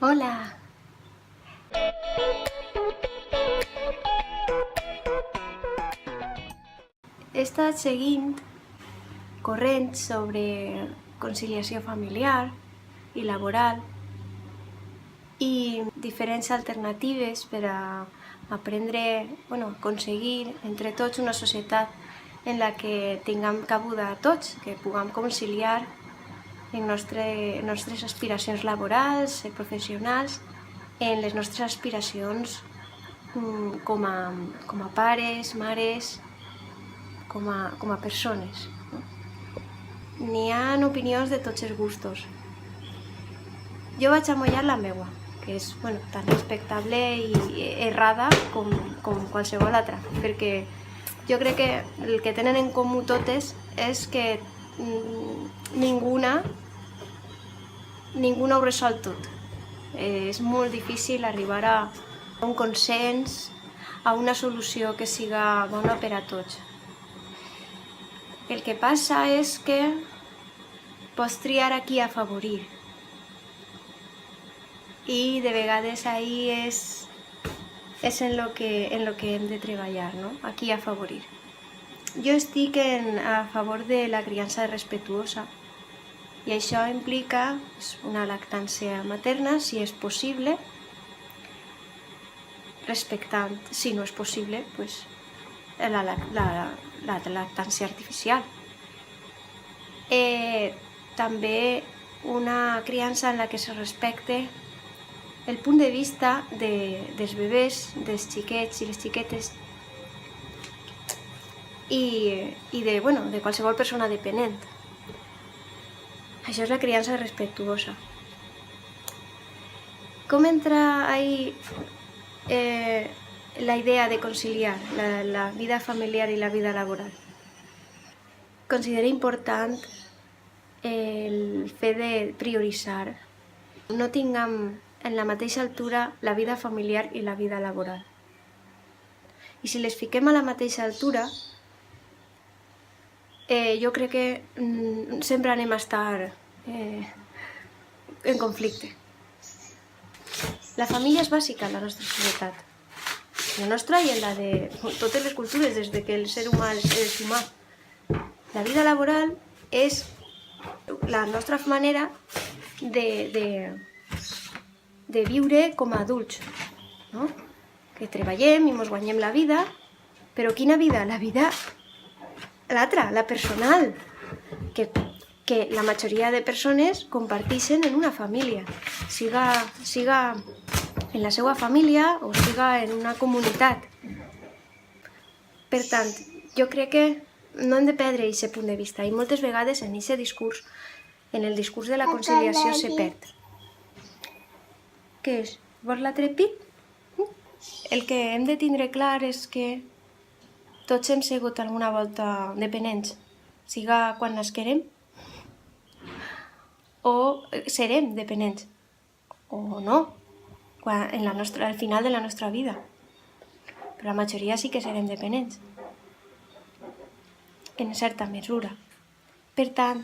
Hola! He estat seguint corrents sobre conciliació familiar i laboral i diferents alternatives per a aconseguir entre tots una societat en la que tinguem cabuda a tots, que puguem conciliar les nostres aspiracions laborals i professionals en les nostres aspiracions com a pares, mares, com a persones. N'hi ha opinions de tots els gustos. Jo vaig amollar la meua, que és tan respectable i errada com qualsevol altra, perquè jo crec que el que tenen en comú totes és que ninguna ho resol tot. És molt difícil arribar a un consens, a una solució que siga bona per a tots. El que passa és que pots triar a qui afavorir i de vegades ahí és en lo que hem de treballar, no? A qui afavorir. Jo estic a favor de la criança respetuosa i això implica una lactància materna, si és possible, respectant, si no és possible, la lactància artificial. També una criança en la que se respecte el punt de vista dels bebès, dels xiquets i les xiquetes i de qualsevol persona dependent. Això és la criança respectuosa. Com entra ahí la idea de conciliar la vida familiar i la vida laboral? Considero important el fet de prioritzar. No tinguem en la mateixa altura la vida familiar i la vida laboral. I si les fiquem a la mateixa altura, jo crec que sempre anem a estar en conflicte. La família és bàsica en la nostra societat, la nostra i en la de totes les cultures des que el ser humà és humà. La vida laboral és la nostra manera de viure com a adults, no? Que treballem i ens guanyem la vida, però quina vida? La vida l'altra, la personal, que la majoria de persones comparteixen en una família, siga en la seva família o siga en una comunitat. Per tant, jo crec que no hem de perdre aquest punt de vista i moltes vegades en aquest discurs, en el discurs de la conciliació, se perd. Què és? Vols l'altre pit? El que hem de tindre clar és que tots hem sigut alguna volta dependents, siga quan nasquerem o serem dependents, o no, al final de la nostra vida. Però la majoria sí que serem dependents, en certa mesura. Per tant,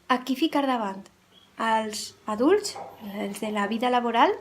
a qui ficar davant? Als adults, els de la vida laboral,